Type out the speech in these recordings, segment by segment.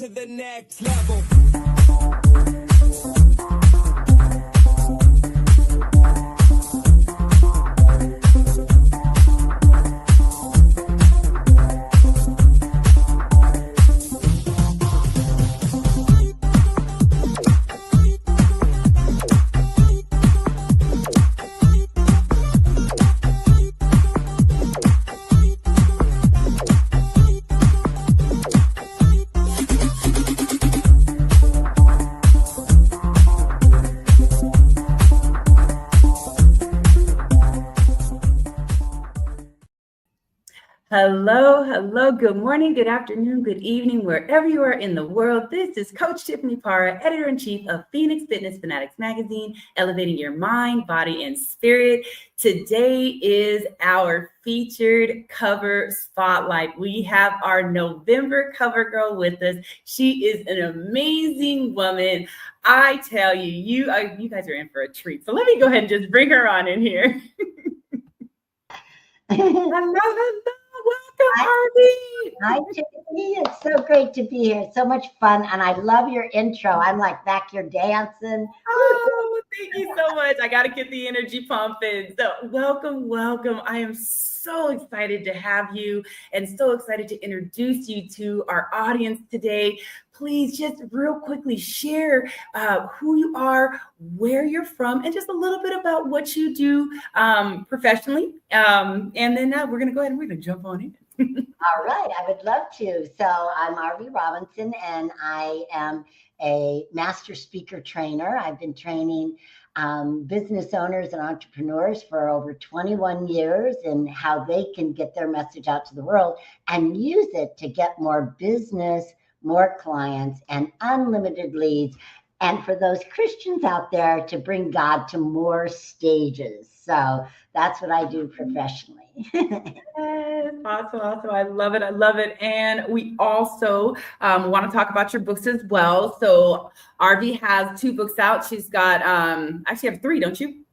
to the next level. Hello, good morning, good afternoon, good evening, wherever you are in the world. This is Coach Tiffany Parra, Editor-in-Chief of Phoenix Fitness Fanatics Magazine, elevating your mind, body, and spirit. Today is our featured cover spotlight. We have our November cover girl with us. She is an amazing woman. I tell you, you guys are in for a treat. So let me go ahead and just bring her on in here. Hello. Welcome, Arvee. Hi, Tiffany. It's so great to be here. It's so much fun. And I love your intro. I'm like back here dancing. Oh, thank you so much. I got to get the energy pumping. So welcome. I am so excited to have you and so excited to introduce you to our audience today. Please just real quickly share who you are, where you're from, and just a little bit about what you do professionally. And then we're going to go ahead and we're going to jump on in. All right. I would love to. So I'm Arvee Robinson, and I am a master speaker trainer. I've been training business owners and entrepreneurs for over 21 years in how they can get their message out to the world and use it to get more business, more clients, and unlimited leads. And for those Christians out there, to bring God to more stages. So that's what I do professionally. Awesome. I love it. And we also want to talk about your books as well. So Arvee has 2 books out. She's got, actually have 3, don't you?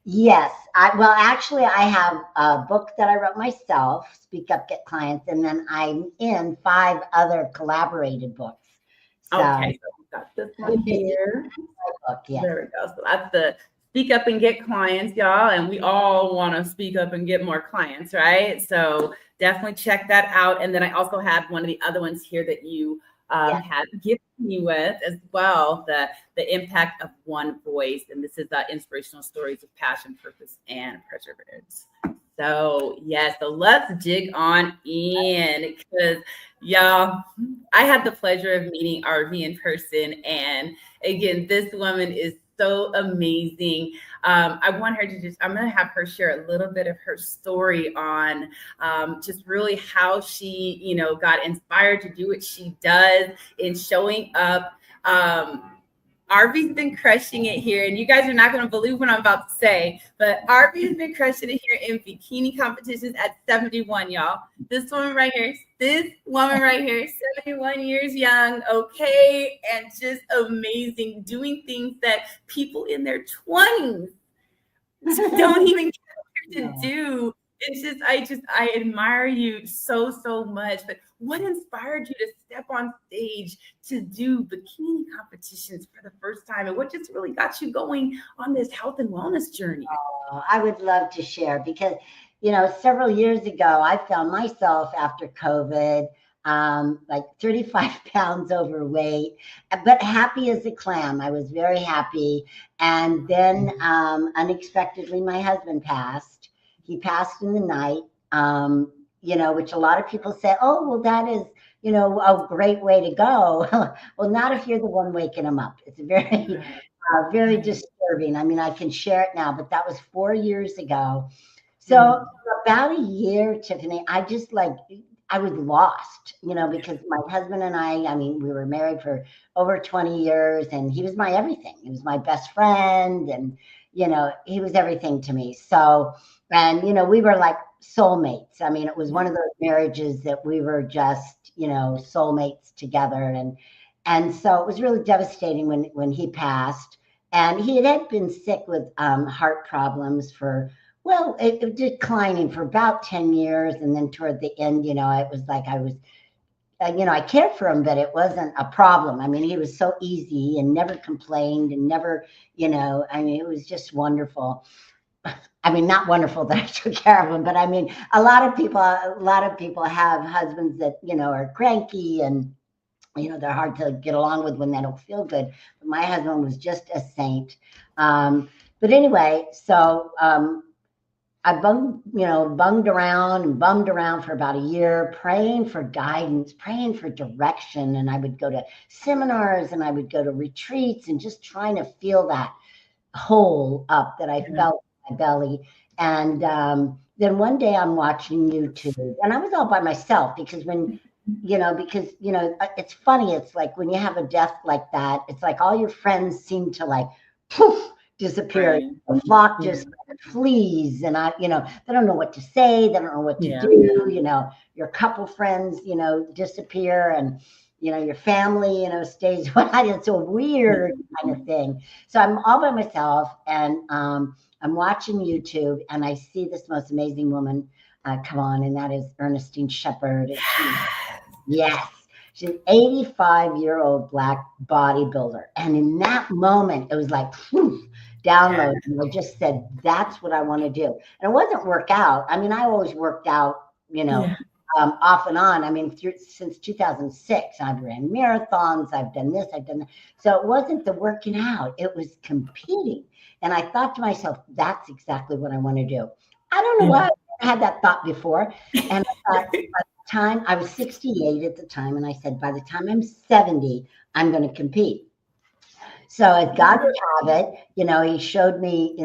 Yes. I have a book that I wrote myself, Speak Up, Get Clients, and then I'm in 5 other collaborated books. So, okay, so we've got this one here. Book, yes. There we go. So that's the Speak Up and Get Clients, y'all. And we all want to speak up and get more clients, right? So definitely check that out. And then I also have one of the other ones here that you had gifted me with as well, the impact of one voice. And this is inspirational stories of passion, purpose, and perseverance. So so let's dig on in, because y'all, I had the pleasure of meeting Arvee in person. And again, this woman is so amazing. I want her to I'm going to have her share a little bit of her story on just really how she, got inspired to do what she does in showing up. Arvee's been crushing it here, and you guys are not going to believe what I'm about to say, but Arvee's been crushing it here in bikini competitions at 71, y'all. This woman right here, 71 years young, okay, and just amazing, doing things that people in their 20s don't even get to do. It's just, I admire you so much. But what inspired you to step on stage to do bikini competitions for the first time? And what just really got you going on this health and wellness journey? Oh, I would love to share because, several years ago, I found myself after COVID, like 35 pounds overweight, but happy as a clam. I was very happy. And then unexpectedly, my husband passed. He passed in the night, which a lot of people say, oh, well, that is, a great way to go. Well, not if you're the one waking him up. It's very, very disturbing. I mean, I can share it now, but that was 4 years ago. So for about a year, Tiffany, I was lost, because my husband and I mean, we were married for over 20 years and he was my everything. He was my best friend and, he was everything to me. So, and, we were like soulmates. I mean, it was one of those marriages that we were just, soulmates together. And so it was really devastating when he passed. And he had been sick with heart problems for, it declining for about 10 years. And then toward the end, it was like I was I cared for him, but it wasn't a problem. I mean, he was so easy and never complained and never, I mean, it was just wonderful. I mean, not wonderful that I took care of him, but I mean, a lot of people have husbands that, are cranky and, they're hard to get along with when they don't feel good. But my husband was just a saint. But anyway, so I bummed around for about a year, praying for guidance, praying for direction. And I would go to seminars and I would go to retreats and just trying to feel that hole up that I felt in my belly. And then one day I'm watching YouTube, and I was all by myself because it's funny. It's like when you have a death like that, it's like all your friends seem to like poof, disappear. Right. The flock just flees, and they don't know what to say. They don't know what to do. Your couple friends, disappear, and your family, stays. It's a weird kind of thing. So I'm all by myself, and I'm watching YouTube, and I see this most amazing woman come on, and that is Ernestine Shepherd. Yes, she's an 85-year-old Black bodybuilder. And in that moment, it was like, download. And I just said, that's what I want to do. And it wasn't work out. I mean, I always worked out, off and on. I mean, since 2006, I've ran marathons. I've done this, I've done that. So it wasn't the working out. It was competing. And I thought to myself, that's exactly what I want to do. I don't know why I had that thought before. And I thought, time I was 68 at the time, and I said, by the time I'm 70, I'm going to compete. So as God would have it, he showed me,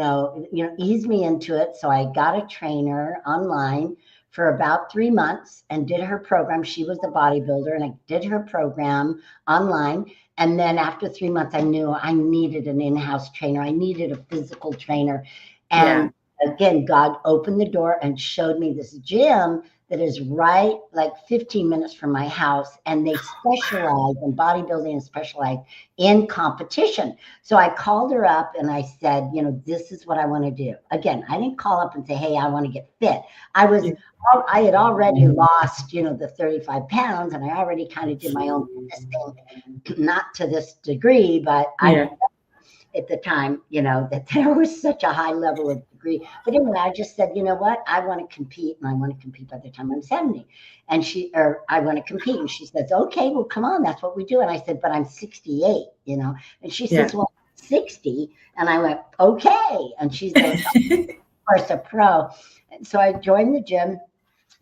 eased me into it. So I got a trainer online for about 3 months and did her program. She was a bodybuilder, and I did her program online. And then after 3 months, I knew I needed an in-house trainer. I needed a physical trainer. And again, God opened the door and showed me this gym that is right like 15 minutes from my house, and they specialize in bodybuilding and specialize in competition. So I called her up and I said, this is what I want to do. Again, I didn't call up and say, hey, I want to get fit. I had already lost, the 35 pounds, and I already kind of did my own fitness thing, not to this degree, but I at the time, that there was such a high level of degree. But anyway, I just said, you know what? I want to compete, and I want to compete by the time I'm 70. And I want to compete. And she says, okay, well, come on. That's what we do. And I said, but I'm 68, and she says, well, I'm 60. And I went, okay. And she's like, of course, a pro. And so I joined the gym.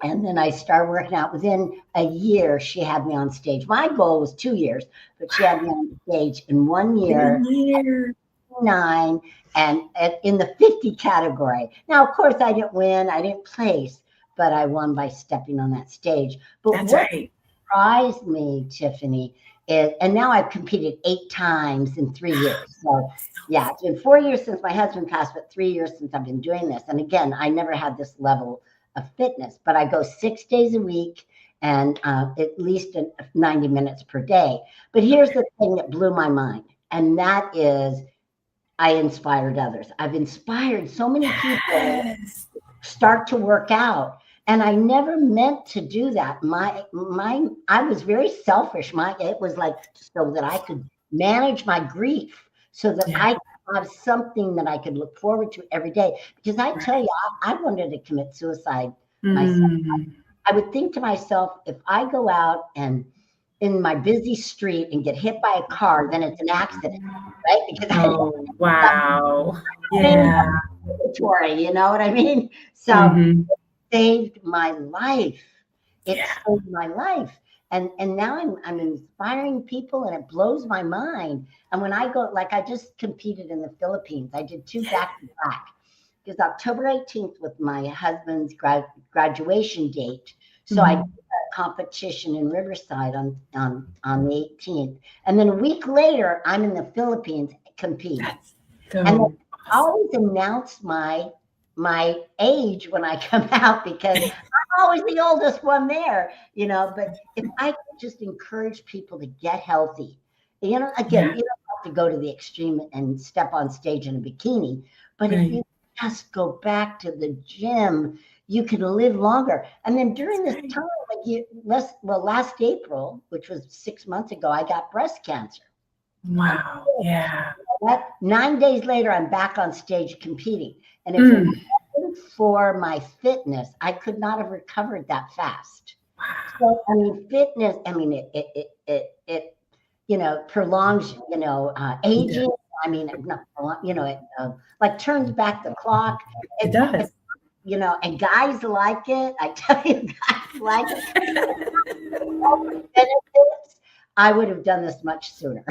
And then I started working out. Within a year, she had me on stage. My goal was 2 years, but she had me on stage in 1 year. 9 and in the 50 category. Now, of course, I didn't win. I didn't place, but I won by stepping on that stage. But That's what right. surprised me, Tiffany, is, and now I've competed 8 times in 3 years. So yeah, it's been 4 years since my husband passed, but 3 years since I've been doing this. And again, I never had this level of fitness, but I go 6 days a week and at least 90 minutes per day. But here's the thing that blew my mind, and that is I inspired others. I've inspired so many people start to work out, and I never meant to do that. I was very selfish. It was like so that I could manage my grief, so that I could have something that I could look forward to every day. Because I tell you, I wanted to commit suicide myself. I would think to myself, if I go out and in my busy street and get hit by a car, then it's an accident, right? Because wow. You know what I mean? So it saved my life. It saved my life. And now I'm inspiring people, and it blows my mind. And when I go, like I just competed in the Philippines. I did 2 back-to-back. It was October 18th with my husband's graduation date. So I did a competition in Riverside on the 18th. And then a week later, I'm in the Philippines competing. And I always announce my age when I come out, because I'm always the oldest one there, but if I could just encourage people to get healthy, again, you don't have to go to the extreme and step on stage in a bikini, but if you just go back to the gym, you can live longer. And then during this time, last April, which was 6 months ago, I got breast cancer. Wow. Yeah. 9 days later, I'm back on stage competing. And if it wasn't for my fitness, I could not have recovered that fast. So, I mean, fitness, I mean, it prolongs, aging. I mean, not, it like turns back the clock. It does. And guys like it. I tell you, guys like it. Benefits, I would have done this much sooner.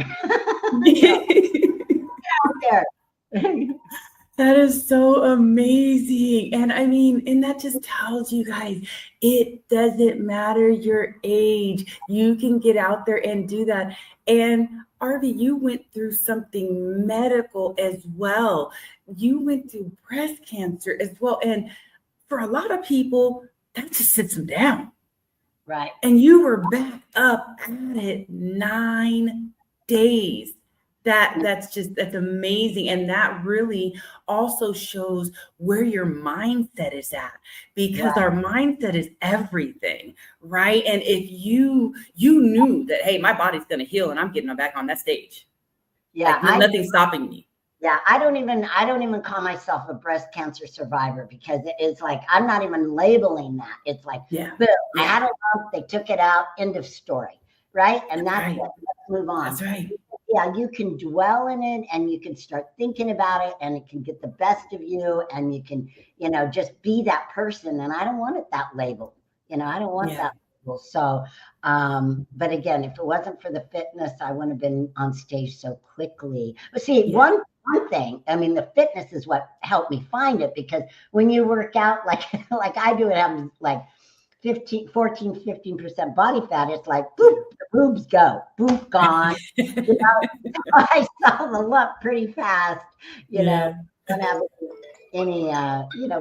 That is so amazing. And I mean, and that just tells you guys, it doesn't matter your age. You can get out there and do that. And Arvee, you went through something medical as well. You went through breast cancer as well. And for a lot of people, that just sits them down. Right. And you were back up at it 9 days. That's amazing. And that really also shows where your mindset is at, because our mindset is everything, right? And if you knew that, hey, my body's going to heal and I'm getting back on that stage. Yeah. Like, nothing's stopping me. Yeah. I don't even call myself a breast cancer survivor, because it's like, I'm not even labeling that. It's like, boom, I had a lump, they took it out, end of story. Right. And that's it. Let's move on. That's right. Yeah, you can dwell in it and you can start thinking about it, and it can get the best of you, and you can, just be that person. And I don't want it that label. I don't want that label. So, but again, if it wasn't for the fitness, I wouldn't have been on stage so quickly. But see, one thing, I mean, the fitness is what helped me find it, because when you work out like I do, it happens like 15% body fat, it's like, boop, the boobs go, boop, gone. I saw the lump pretty fast, don't have any,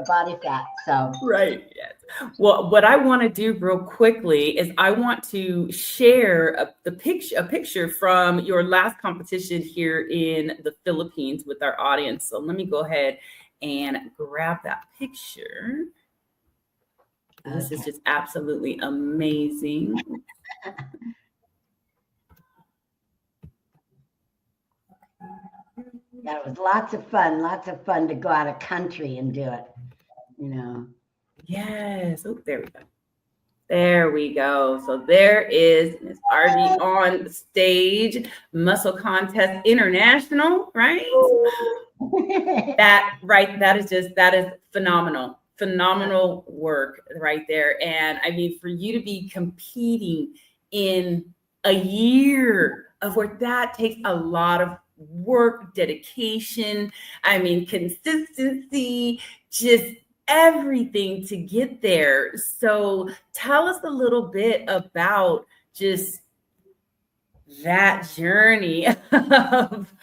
body fat. So. Right. Yes. Well, what I want to do real quickly is I want to share a picture from your last competition here in the Philippines with our audience. So let me go ahead and grab that picture. This is just absolutely amazing. That was lots of fun to go out of country and do it, Yes. Oh, there we go. There we go. So there is Miss Arvee on the stage, Muscle Contest International, right? That is phenomenal. Phenomenal work right there. And I mean, for you to be competing in a year of work, that takes a lot of work, dedication, I mean, consistency, just everything to get there. So tell us a little bit about just that journey of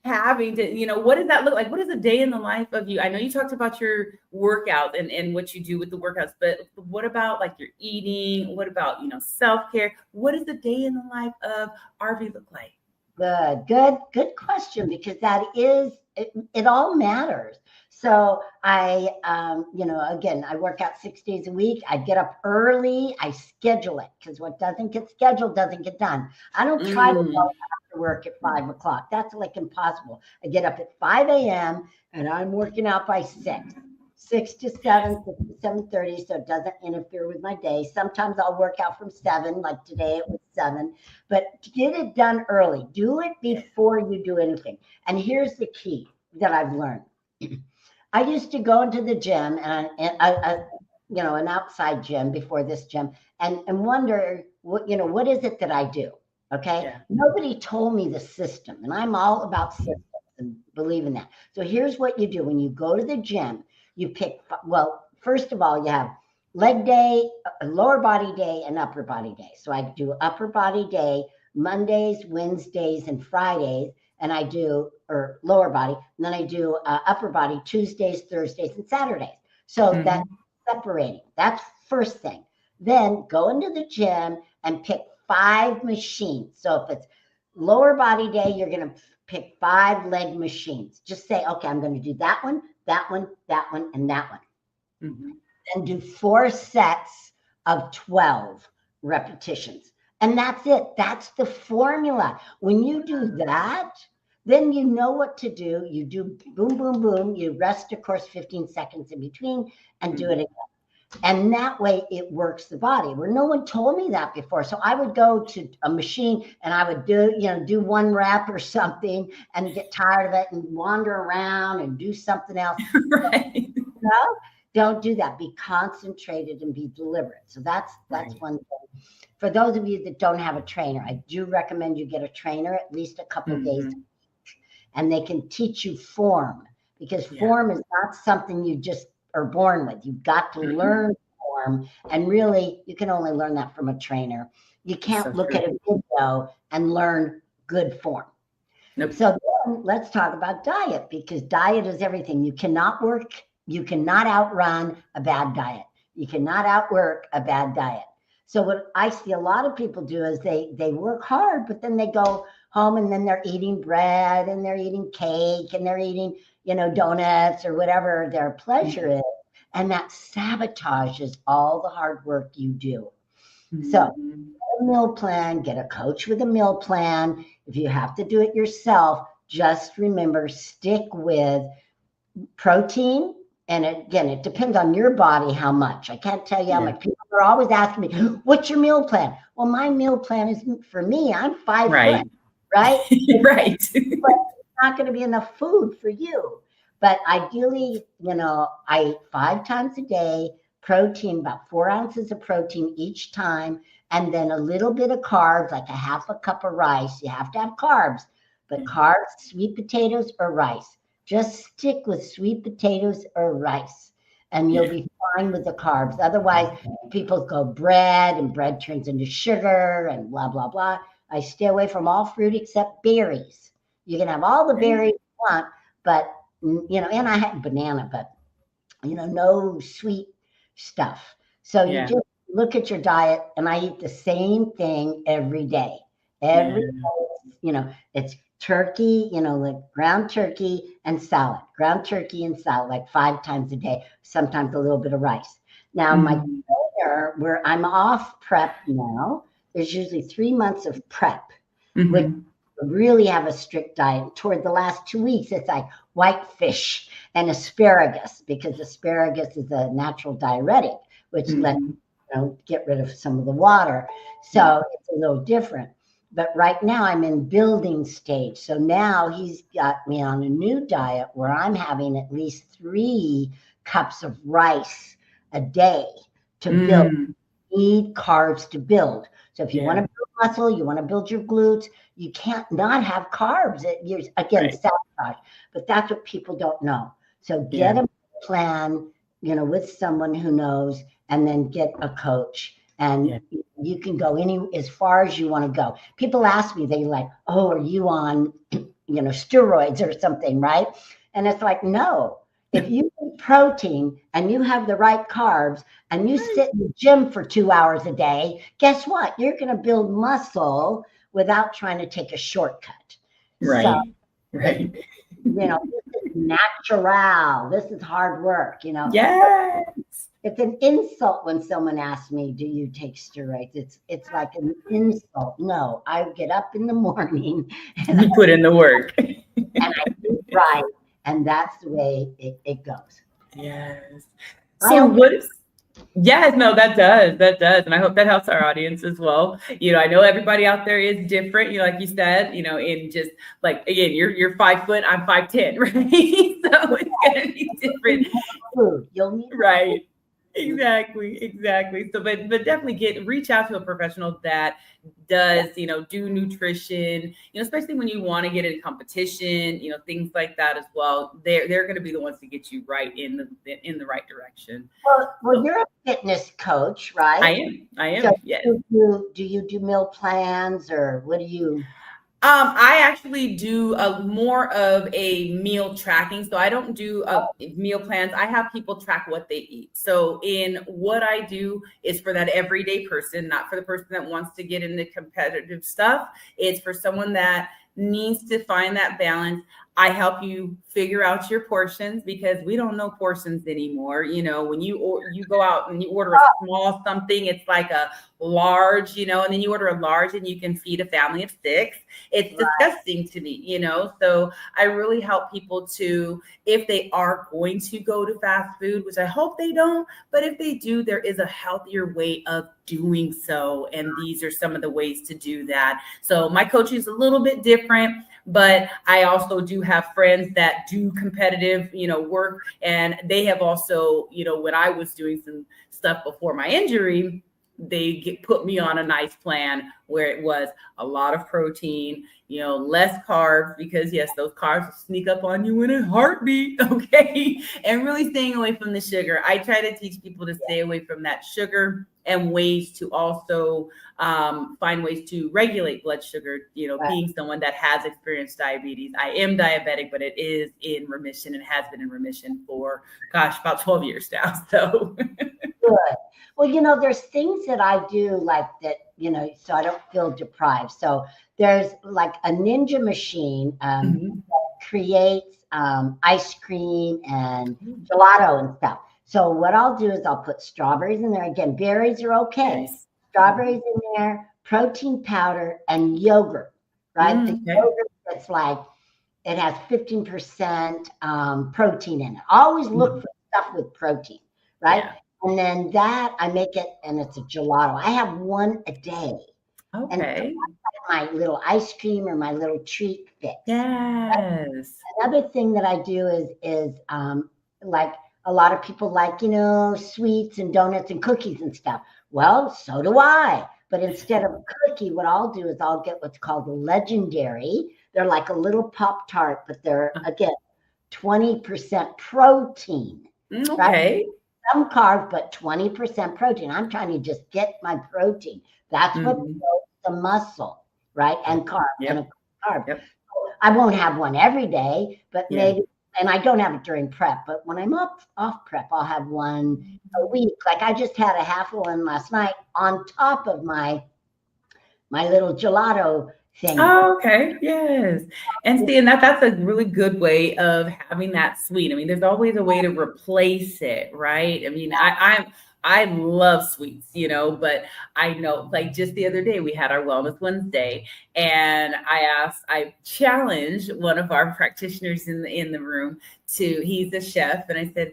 having to, what does that look like? What is a day in the life of you? I know you talked about your workout and what you do with the workouts, but what about like your eating? What about, self-care? What does the day in the life of Arvee look like? Good question, because that is, it all matters. So I, again, I work out 6 days a week. I get up early. I schedule it, because what doesn't get scheduled doesn't get done. I don't try to go after work at 5 o'clock. That's like impossible. I get up at 5 a.m. and I'm working out by 6 to 7, 6 to 7:30, so it doesn't interfere with my day. Sometimes I'll work out from 7, like today it was 7, but get it done early. Do it before you do anything. And here's the key that I've learned. I used to go into the gym and an outside gym before this gym, and wonder what is it that I do? Okay. Yeah. Nobody told me the system, and I'm all about systems and believe in that. So here's what you do when you go to the gym. You pick, first of all, you have leg day, lower body day, and upper body day. So I do upper body day Mondays, Wednesdays, and Fridays, and I do, or lower body, and then I do upper body Tuesdays, Thursdays, and Saturdays. So that's separating. That's first thing. Then go into the gym and pick 5 machines. So if it's lower body day, you're going to pick 5 leg machines. Just say, okay, I'm going to do that one, that one, and that one. And do 4 sets of 12 repetitions. And that's it. That's the formula. When you do that, then you know what to do. You do boom, boom, boom. You rest, of course, 15 seconds in between and do it again. And that way it works the body, where no one told me that before. So I would go to a machine and I would do one rep or something and get tired of it and wander around and do something else. Right. No, don't do that. Be concentrated and be deliberate. So that's Right. one thing. For those of you that don't have a trainer, I do recommend you get a trainer at least a couple of days, and they can teach you form, because form is not something you just are born with. You've got to learn form, and really you can only learn that from a trainer. You can't look at a video and learn good form. Nope. So then let's talk about diet, because diet is everything. You cannot outrun a bad diet. You cannot outwork a bad diet. So what I see a lot of people do is they work hard, but then they go home and then they're eating bread and they're eating cake and they're eating, donuts or whatever their pleasure is. And that sabotages all the hard work you do. So get a meal plan, get a coach with a meal plan. If you have to do it yourself, just remember, stick with protein. And again, it depends on your body how much. I can't tell you how much. People are always asking me, what's your meal plan? Well, my meal plan is, for me, I'm 5 foot, right? Right. But it's not going to be enough food for you. But ideally, I eat 5 times a day, protein, about 4 ounces of protein each time, and then a little bit of carbs, like a half a cup of rice. You have to have carbs, but carbs, sweet potatoes or rice. Just stick with sweet potatoes or rice, and you'll be fine with the carbs. Otherwise, people go bread, and bread turns into sugar and blah, blah, blah. I stay away from all fruit except berries. You can have all the berries you want, but, and I had banana, but, no sweet stuff. So you just look at your diet, and I eat the same thing every day. Every day, it's turkey, like ground turkey and salad, like 5 times a day, sometimes a little bit of rice. Now, my trainer, where I'm off prep now, there's usually 3 months of prep, which really have a strict diet. Toward the last 2 weeks, it's like white fish and asparagus, because asparagus is a natural diuretic, which lets get rid of some of the water. So it's a little different. But right now I'm in building stage. So now he's got me on a new diet where I'm having at least 3 cups of rice a day to build. You need carbs to build. So if you want to build muscle, you want to build your glutes, you can't not have carbs. Again, sabotage. But that's what people don't know. So get a plan, with someone who knows, and then get a coach. And you can go as far as you want to go. People ask me, they like, oh, are you on, steroids or something, right? And it's like, no. If you eat protein and you have the right carbs and you sit in the gym for 2 hours a day, guess what? You're going to build muscle without trying to take a shortcut. Right. So, right. This is natural. This is hard work, Yes. It's an insult when someone asks me, do you take steroids? It's like an insult. No, I get up in the morning and you put in the work. And I do right. And that's the way it goes. Yes. So that does. And I hope that helps our audience as well. I know everybody out there is different, like you said, in just like, again, you're 5 foot, I'm 5'10", right? So it's going to be different. You'll need right. Exactly. So, but definitely reach out to a professional that does, do nutrition, especially when you want to get in competition, things like that as well. They're going to be the ones to get you right in the right direction. Well, you're a fitness coach, right? I am. So yes. Do you do meal plans, or what do you? I actually do more of a meal tracking. So I don't do meal plans. I have people track what they eat. So in what I do is for that everyday person, not for the person that wants to get into competitive stuff. It's for someone that needs to find that balance. I help you figure out your portions because we don't know portions anymore. When you go out and you order a small something, it's like a large, and then you order a large and you can feed a family of 6. It's disgusting to me, So I really help people to, if they are going to go to fast food, which I hope they don't, but if they do, there is a healthier way of doing so. And these are some of the ways to do that. So my coaching is a little bit different, but I also do have friends that do competitive, work. And they have also, when I was doing some stuff before my injury, they put me on a nice plan where it was a lot of protein, less carbs, because yes, those carbs will sneak up on you in a heartbeat. Okay. And really staying away from the sugar. I try to teach people to stay away from that sugar and ways to also find ways to regulate blood sugar, being someone that has experienced diabetes. I am diabetic, but it is in remission and has been in remission for, about 12 years now. So good. Well, there's things that I do like that, so I don't feel deprived. So there's like a ninja machine that creates ice cream and gelato and stuff. So what I'll do is I'll put strawberries in there. Again, berries are okay. Nice. Strawberries in there, protein powder, and yogurt, right? The yogurt that's like, it has 15% protein in it. I always look for stuff with protein, right? Yeah. And then that, I make it, and it's a gelato. I have one a day. Okay. And that's like my little ice cream or my little treat fix. Yes. Right? Another thing that I do is like a lot of people like, sweets and donuts and cookies and stuff. Well, so do I. But instead of a cookie, what I'll do is I'll get what's called a legendary. They're like a little Pop-Tart, but they're, again, 20% protein. Okay. Right? Some carbs, but 20% protein. I'm trying to just get my protein. That's what builds the muscle, right? And carbs. Yep. And carb. Yep. I won't have one every day, but maybe, and I don't have it during prep, but when I'm off prep, I'll have one a week. Like I just had a half one last night on top of my little gelato thing. Oh, okay. Yes. And see, and that's a really good way of having that sweet. I mean, there's always a way to replace it, right? I mean, I love sweets, but I know, like just the other day we had our Wellness Wednesday, and I challenged one of our practitioners in the room he's a chef, and I said,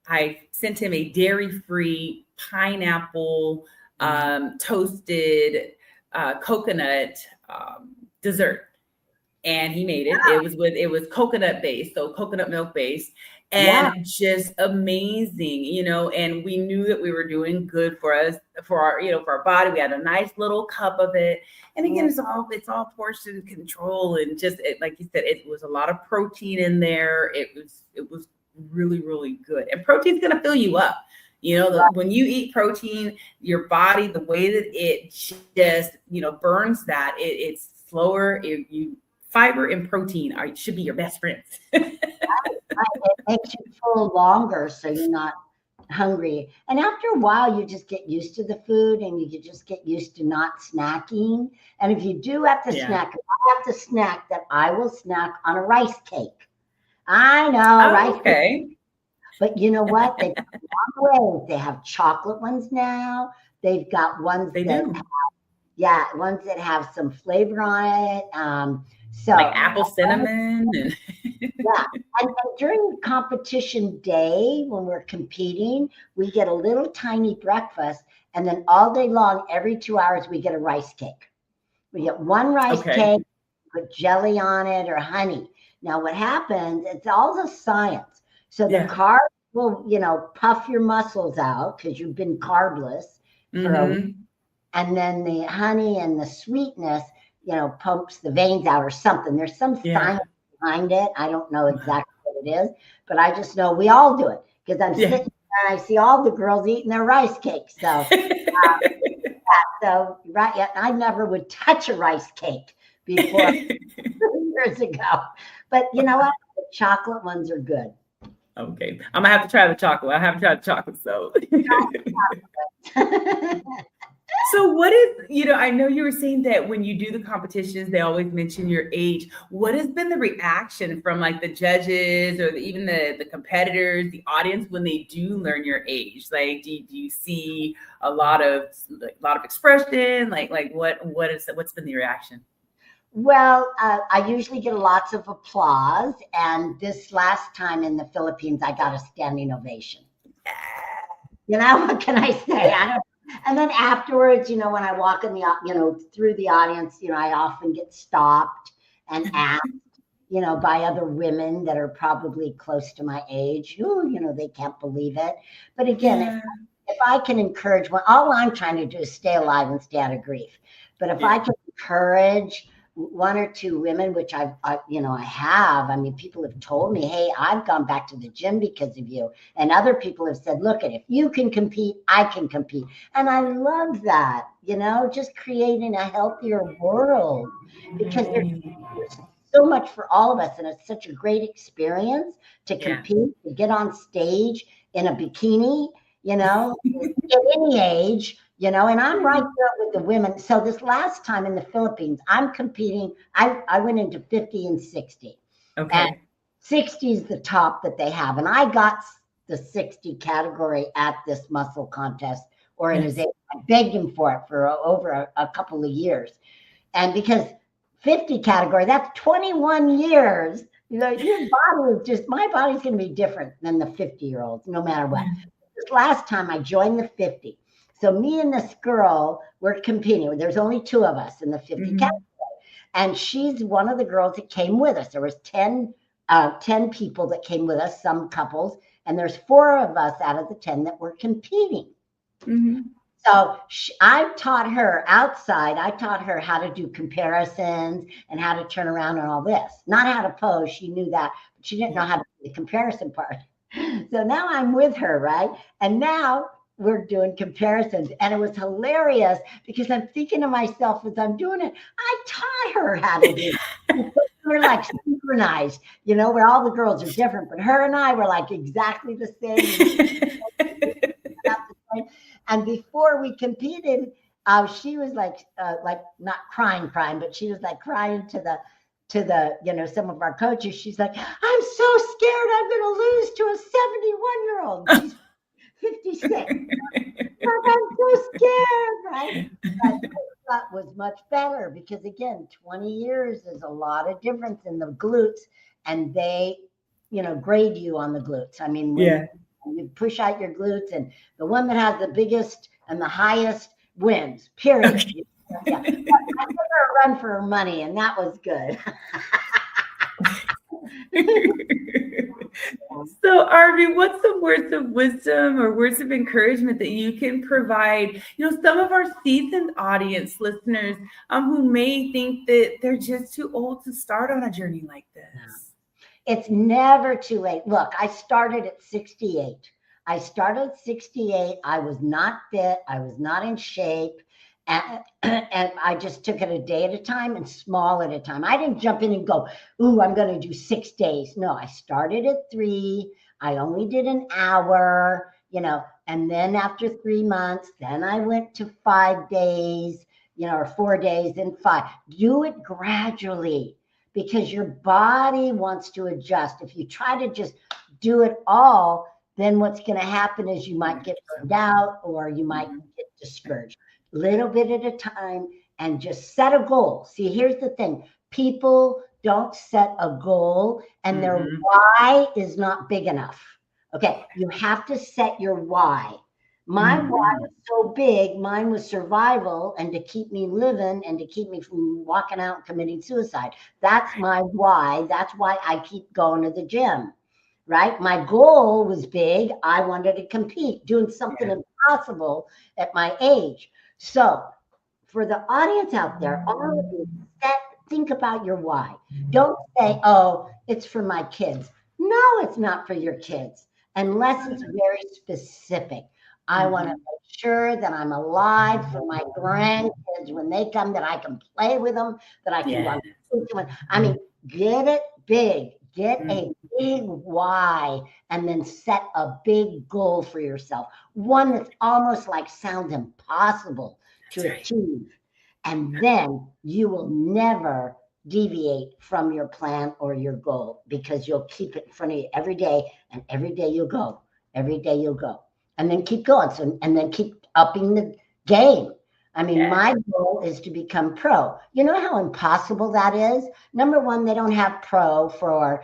I sent him a dairy-free pineapple toasted coconut dessert, and he made it. It was coconut based, so coconut milk based, and just amazing, and we knew that we were doing good for us, for our body. We had a nice little cup of it, and again, it's all portion control, and just like you said, it was a lot of protein in there. It was really, really good, and protein's going to fill you up. When you eat protein, your body, the way that it just, burns that, it's slower. Fiber and protein should be your best friends. It makes you full longer, so you're not hungry. And after a while, you just get used to the food, and you just get used to not snacking. And if you do have to snack, if I have to snack, that I will snack on a rice cake. I know, rice cake. But you know what? They've got long ways. They have chocolate ones now. They've got ones ones that have some flavor on it. So like apple cinnamon. And during competition day, when we're competing, we get a little tiny breakfast, and then all day long, every 2 hours, we get a rice cake. We get one rice cake, put jelly on it or honey. Now, what happens? It's all the science. So the carbs will, puff your muscles out because you've been carbless for a week. And then the honey and the sweetness, pumps the veins out or something. There's some science behind it. I don't know exactly what it is, but I just know we all do it because I'm sitting there and I see all the girls eating their rice cakes. So, I never would touch a rice cake before years ago. But you know what? The chocolate ones are good. Okay. I'm going to have to try the chocolate. I haven't tried the chocolate, so. So what is, I know you were saying that when you do the competitions, they always mention your age. What has been the reaction from like the judges or even the competitors, the audience when they do learn your age? Like, do you see a lot of expression? Like what's been the reaction? Well, I usually get lots of applause. And this last time in the Philippines, I got a standing ovation. What can I say? I don't. And then afterwards, when I walk in through the audience, I often get stopped and asked, by other women that are probably close to my age, who, they can't believe it. But again, Yeah. if I can encourage one, all I'm trying to do is stay alive and stay out of grief. But if I can encourage one or two women, which I have. I mean, people have told me, "Hey, I've gone back to the gym because of you," and other people have said, "Look, if you can compete, I can compete," and I love that. Just creating a healthier world because there's so much for all of us, and it's such a great experience to compete, to get on stage in a bikini, at any age. And I'm right there with the women. So this last time in the Philippines, I'm competing. I went into 50 and 60. Okay. And 60 is the top that they have. And I got the 60 category at this muscle contest organization. I begged him for it for over a couple of years. And because 50 category, that's 21 years. Your body is my body's going to be different than the 50-year-olds, no matter what. This last time I joined the 50. So me and this girl were competing. There's only two of us in the 50 category. And she's one of the girls that came with us. There was 10 people that came with us, some couples, and there's 4 of us out of the 10 that were competing. So I taught her outside. I taught her how to do comparisons and how to turn around and all this. Not how to pose. She knew that, but she didn't know how to do the comparison part. So now I'm with her, right? And now we're doing comparisons. And it was hilarious because I'm thinking to myself as I'm doing it, I taught her how to do it. We're like synchronized, where all the girls are different, but her and I were like exactly the same. And before we competed, she was like not crying, but she was like crying to the some of our coaches. She's like, "I'm so scared I'm going to lose to a 71-year-old. She's 56. I'm so scared, right?" But that was much better because again, 20 years is a lot of difference in the glutes, and they, grade you on the glutes. I mean, you push out your glutes, and the one that has the biggest and the highest wins. Period. Okay. Yeah. I gave her a run for her money, and that was good. So, Arvee, what's some words of wisdom or words of encouragement that you can provide, some of our seasoned audience listeners who may think that they're just too old to start on a journey like this? It's never too late. Look, I started at 68. I was not fit. I was not in shape. And I just took it a day at a time and small at a time. I didn't jump in and go, "Ooh, I'm going to do 6 days." No, I started at 3. I only did an hour, and then after 3 months, then I went to 5 days, or 4 days and 5. Do it gradually because your body wants to adjust. If you try to just do it all, then what's going to happen is you might get burned out or you might get discouraged. Little bit at a time, and just set a goal. See, here's the thing. People don't set a goal and their why is not big enough. Okay, you have to set your why. My why was so big. Mine was survival and to keep me living and to keep me from walking out and committing suicide. That's my why. That's why I keep going to the gym, right? My goal was big. I wanted to compete, doing something impossible at my age. So for the audience out there, all of you, think about your why. Don't say, "Oh, it's for my kids." No, it's not for your kids, unless it's very specific. I want to make sure that I'm alive for my grandkids when they come, that I can play with them, that I can run. I mean, get it big. Get a big why, and then set a big goal for yourself. One that's almost like sounds impossible to achieve. And then you will never deviate from your plan or your goal because you'll keep it in front of you every day, and every day you'll go, and then keep going. So, and then keep upping the game. I mean, my goal is to become pro. You know how impossible that is? Number one, they don't have pro for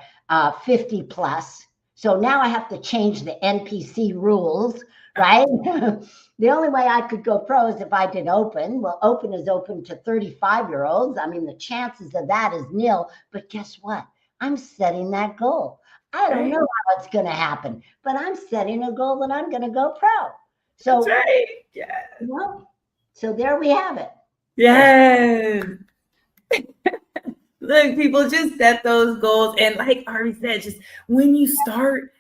50 plus. So now I have to change the NPC rules, right? The only way I could go pro is if I did open. Well, open is open to 35-year-olds. I mean, the chances of that is nil. But guess what? I'm setting that goal. I don't know how it's going to happen, but I'm setting a goal that I'm going to go pro. So, that's right. Yeah. Well, so there we have it. Yes. Look, people, just set those goals. And like Arvee said, just when you start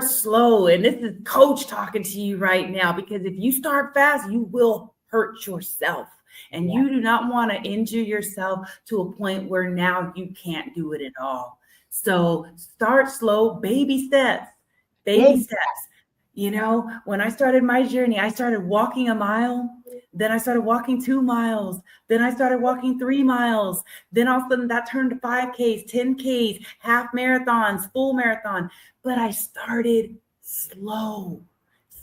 slow. And this is coach talking to you right now, because if you start fast, you will hurt yourself. And you do not want to injure yourself to a point where now you can't do it at all. So start slow, baby steps. You know, when I started my journey, I started walking a mile. Then I started walking 2 miles. Then I started walking 3 miles. Then all of a sudden that turned to 5Ks, 10Ks, half marathons, full marathon. But I started slow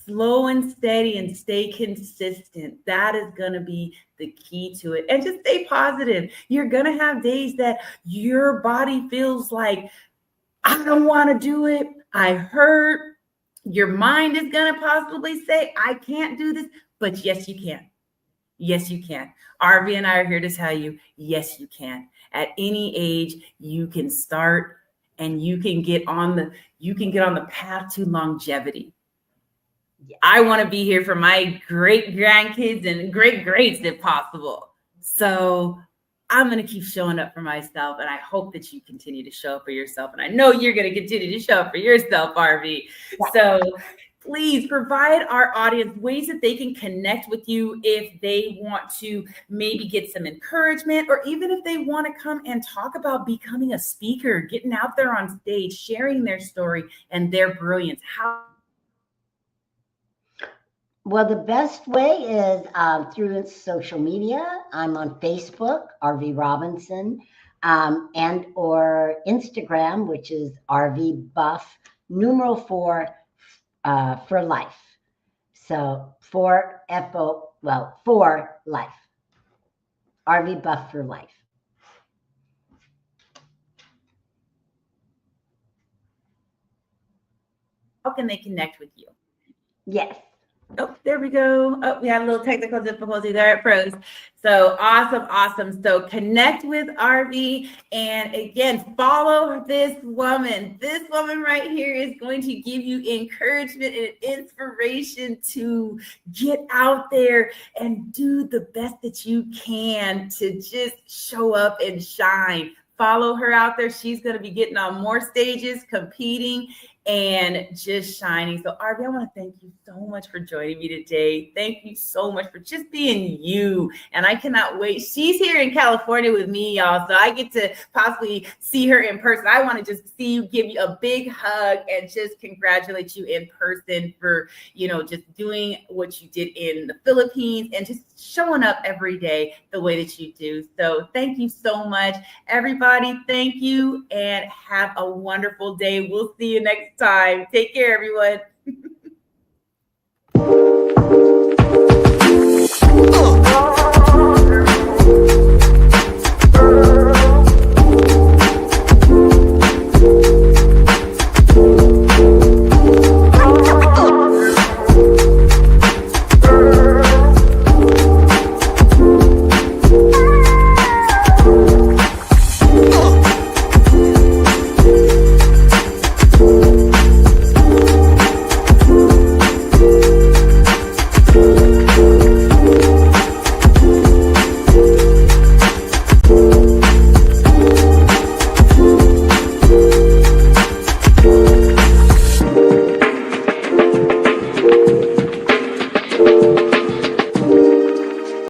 and steady, and stay consistent. That is going to be the key to it. And just stay positive. You're going to have days that your body feels like, I don't want to do it. I hurt. Your mind is going to possibly say, I can't do this. But yes, you can. Yes, you can. Arvee and I are here to tell you, yes, you can. At any age, you can start, and you can get on the path to longevity. I want to be here for my great grandkids and great greats if possible. So I'm going to keep showing up for myself, and I hope that you continue to show up for yourself. And I know you're going to continue to show up for yourself, Arvee. So please provide our audience ways that they can connect with you if they want to maybe get some encouragement, or even if they want to come and talk about becoming a speaker, getting out there on stage, sharing their story and their brilliance. Well, the best way is through social media. I'm on Facebook, Arvee Robinson, and or Instagram, which is Arvee Buff, numeral 4 for life. So for life. Arvee Buff for life. How can they connect with you? Yes. Oh, there we go. Oh, we had a little technical difficulty there. It froze. So awesome. So connect with Arvee, and again, follow this woman. This woman right here is going to give you encouragement and inspiration to get out there and do the best that you can to just show up and shine. Follow her out there. She's going to be getting on more stages, competing, and just shining. So Arvee, I want to thank you so much for joining me today. Thank you so much for just being you. And I cannot wait. She's here in California with me, y'all. So I get to possibly see her in person. I want to just see you, give you a big hug, and just congratulate you in person for, just doing what you did in the Philippines and just showing up every day the way that you do. So thank you so much, everybody. Thank you, and have a wonderful day. We'll see you next time. Take care, everyone.